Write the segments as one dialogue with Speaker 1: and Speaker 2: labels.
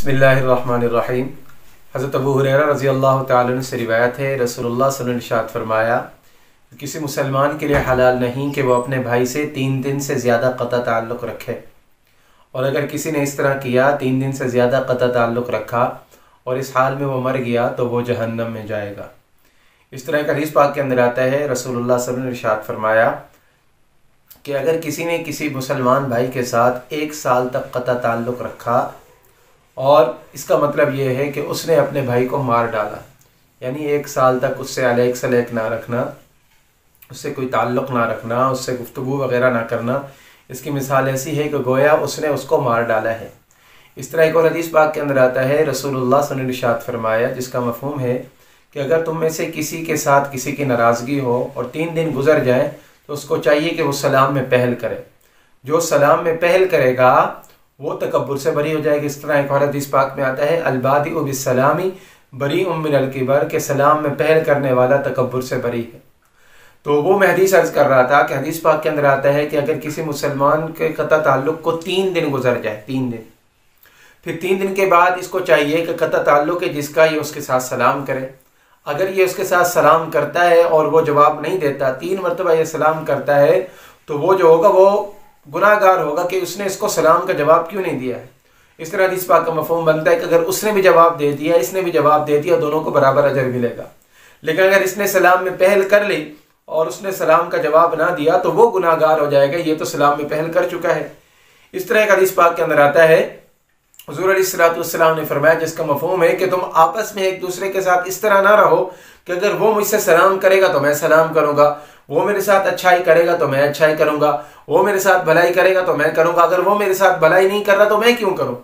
Speaker 1: बिस्मिल्लाहिर्रहमानिर्रहीम। हज़रत अबू हुरैरा रज़ी अल्लाह तआला अन्हु से रिवायत है, रसूलुल्लाह सल्लल्लाहु अलैहि वसल्लम ने इरशाद फरमाया, किसी मुसलमान के लिए हलाल नहीं कि वो अपने भाई से 3 दिन से ज़्यादा क़ता ताल्लुक़ रखे, और अगर किसी ने इस तरह किया, 3 दिन से ज़्यादा क़ता ताल्लुक़ रखा और इस हाल में वो मर गया तो वो जहन्नम में जाएगा। इस तरह का हदीस पाक के अंदर आता है, रसूलुल्लाह सल्लल्लाहु अलैहि वसल्लम ने इरशाद फरमाया कि अगर किसी ने किसी मुसलमान भाई के साथ 1 साल तक क़ता ताल्लुक़ रखा, और इसका मतलब ये है कि उसने अपने भाई को मार डाला, यानी 1 साल तक उससे अलैक सलैक ना रखना, उससे कोई ताल्लुक़ ना रखना, उससे गुफ्तगू वग़ैरह ना करना, इसकी मिसाल ऐसी है कि गोया उसने उसको मार डाला है। इस तरह एक और हदीस पाक के अंदर आता है, रसूलुल्लाह सल्लल्लाहु अलैहि वसल्लम ने इरशाद फरमाया, जिसका मफ़हूम है कि अगर तुम में से किसी के साथ किसी की नाराज़गी हो और 3 दिन गुजर जाए तो उसको चाहिए कि वो सलाम में पहल करे। जो सलाम में पहल करेगा वो तकब्बुर से बरी हो जाएगी। इस तरह एक और हदीस पाक में आता है, अल-बादिउ बिस्सलामी बरीउम मिनल किबर, के सलाम में पहल करने वाला तकब्बुर से बरी है। तो वो मैं हदीस अर्ज़ कर रहा था कि हदीस पाक के अंदर आता है कि अगर किसी मुसलमान के क़ता ताल्लुक़ को 3 दिन गुजर जाए, 3 दिन, फिर 3 दिन के बाद इसको चाहिए कि क़ता ताल्लुक़ है जिसका, ये उसके साथ सलाम करे। अगर ये उसके साथ सलाम करता है और वो जवाब नहीं देता, 3 मरतबा ये सलाम करता है, तो वो जो होगा वो गुनाहगार होगा कि उसने इसको सलाम का जवाब क्यों नहीं दिया है। इस तरह हदीस पाक का मफ़हूम बनता है कि अगर उसने भी जवाब दे दिया, इसने भी जवाब दे दिया, दोनों को बराबर अजर मिलेगा। लेकिन अगर इसने सलाम में पहल कर ली और उसने सलाम का जवाब ना दिया तो वो गुनाहगार हो जाएगा, ये तो सलाम में पहल कर चुका है। इस तरह का हदीस पाक के अंदर आता है, हुज़ूर अलैहिस्सलातु वस्सलाम ने फरमाया, जिसका मफ़हूम है कि तुम आपस में एक दूसरे के साथ इस तरह ना रहो कि अगर वो मुझसे सलाम करेगा तो मैं सलाम करूँगा, वो मेरे साथ अच्छाई करेगा तो मैं अच्छाई करूँगा, वो मेरे साथ भलाई करेगा तो मैं करूँगा, अगर वो मेरे साथ भलाई नहीं कर रहा तो मैं क्यों करूँ।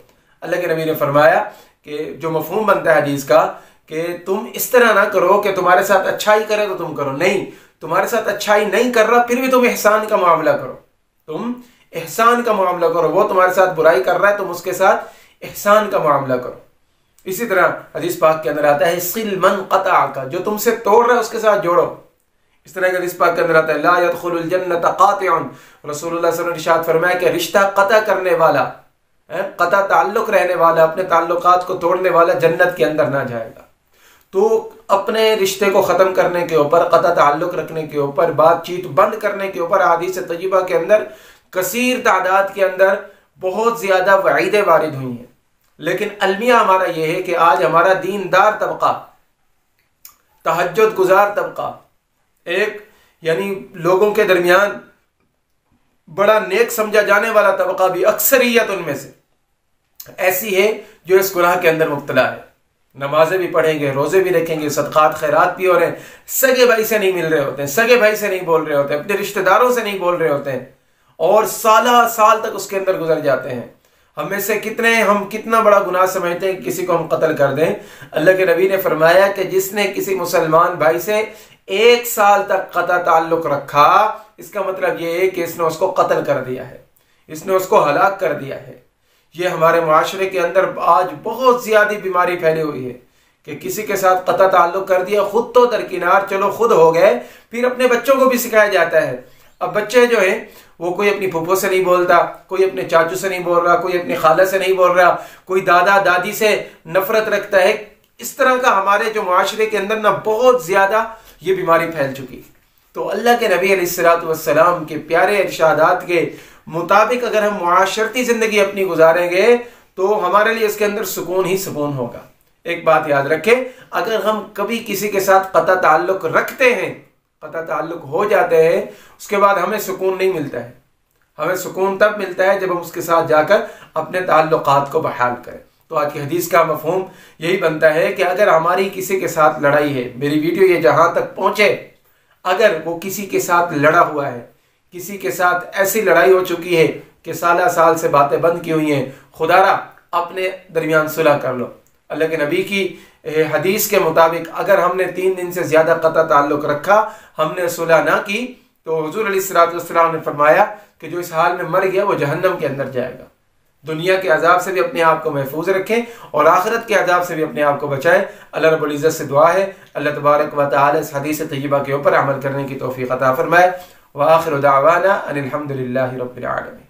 Speaker 1: अल्लाह के नबी ने फरमाया कि जो मफ़हूम बनता है हदीस का, कि तुम इस तरह ना करो कि तुम्हारे साथ अच्छाई करे तो तुम करो, नहीं, तुम्हारे साथ अच्छाई नहीं कर रहा फिर भी तुम एहसान का मामला करो, तुम एहसान का मामला करो। वो तुम्हारे साथ बुराई कर रहा है, तुम उसके साथ एहसान का मामला करो। इसी तरह हदीस पाक के अंदर आता है, सिल मन क़तअका, जो तुमसे तोड़ रहा है उसके साथ जोड़ो। इस तरह का हदीस पाक के अंदर आता है, ला यदखुलुल जन्नत क़ातिउन, रसूलुल्लाह सल्लल्लाहु अलैहि वसल्लम ने इरशाद फरमाया कि रिश्ता क़ता करने वाला, क़ता ताल्लुक़ रहने वाला, अपने ताल्लुकात को तोड़ने वाला जन्नत के अंदर ना जाएगा। तो अपने रिश्ते को ख़त्म करने के ऊपर, क़ता ताल्लुक़ रखने के ऊपर, बातचीत बंद करने के ऊपर अहादीस तय्यबा के अंदर कसीर तादाद के अंदर बहुत ज़्यादा वईदें वारिद हुई हैं। लेकिन अलमिया हमारा ये है कि आज हमारा दीनदार तबका, तहज्जुद गुजार तबका, एक यानी लोगों के दरमियान बड़ा नेक समझा जाने वाला तबका भी, अक्सरियत उनमें से ऐसी है जो इस गुनाह के अंदर मुब्तला है। नमाजें भी पढ़ेंगे, रोज़े भी रखेंगे, सदक़ात खैरात भी हो रहे हैं, सगे भाई से नहीं मिल रहे होते हैं, सगे भाई से नहीं बोल रहे होते हैं, अपने रिश्तेदारों से नहीं बोल रहे होते हैं, और साल तक उसके अंदर गुजर जाते हैं। हम में से कितने, हम कितना बड़ा गुनाह समझते हैं कि किसी को हम कत्ल कर दें। अल्लाह के नबी ने फरमाया कि जिसने किसी मुसलमान भाई से 1 साल तक क़ता ताल्लुक़ रखा, इसका मतलब ये है कि इसने उसको कत्ल कर दिया है, इसने उसको हलाक कर दिया है। ये हमारे माशरे के अंदर आज बहुत ज़्यादा बीमारी फैली हुई है कि किसी के साथ क़ता ताल्लुक़ कर दिया, खुद तो दरकिनार, चलो खुद हो गए, फिर अपने बच्चों को भी सिखाया जाता है। अब बच्चे जो है वो कोई अपनी फूफो से नहीं बोलता, कोई अपने चाचू से नहीं बोल रहा, कोई अपनी खाला से नहीं बोल रहा, कोई दादा दादी से नफरत रखता है। इस तरह का हमारे जो माशरे के अंदर ना बहुत ज़्यादा ये बीमारी फैल चुकी। तो अल्लाह के नबी अलैहिस्सलातु वस्सलाम के प्यारे इरशादात के मुताबिक अगर हम मुआशरती ज़िंदगी अपनी गुजारेंगे तो हमारे लिए इसके अंदर सुकून ही सुकून होगा। एक बात याद रखें, अगर हम कभी किसी के साथ क़ता ताल्लुक़ रखते हैं, क़ता ताल्लुक़ हो जाते हैं, उसके बाद हमें सुकून नहीं मिलता है। हमें सुकून तब मिलता है जब हम उसके साथ जाकर अपने ताल्लुक़ात को बहाल करें। तो आज की हदीस का मफ़हूम यही बनता है कि अगर हमारी किसी के साथ लड़ाई है, मेरी वीडियो ये जहाँ तक पहुँचे, अगर वो किसी के साथ लड़ा हुआ है, किसी के साथ ऐसी लड़ाई हो चुकी है कि साल से बातें बंद की हुई हैं, खुदारा अपने दरमियान सुलह कर लो। अल्लाह के नबी की हदीस के मुताबिक अगर हमने 3 दिन से ज़्यादा क़ता ताल्लुक़ रखा, हमने सुलह ना की, तो हुज़ूर अलैहिस्सलातु वस्सलाम ने फरमाया कि जो इस हाल में मर गया वो जहन्नम के अंदर जाएगा। दुनिया के अजाब से भी अपने आप को महफूज रखें और आखिरत के अजाब से भी अपने आप को बचाएं। अल्लाह रब्बुल इज़्ज़त से दुआ है, अल्लाह तबारक व तआला इस हदीस तय्यबा के ऊपर अमल करने की तौफीक अता फरमाए। व आखिरु दावाना अनिल हम्दुलिल्लाहि रब्बिल आलमीन।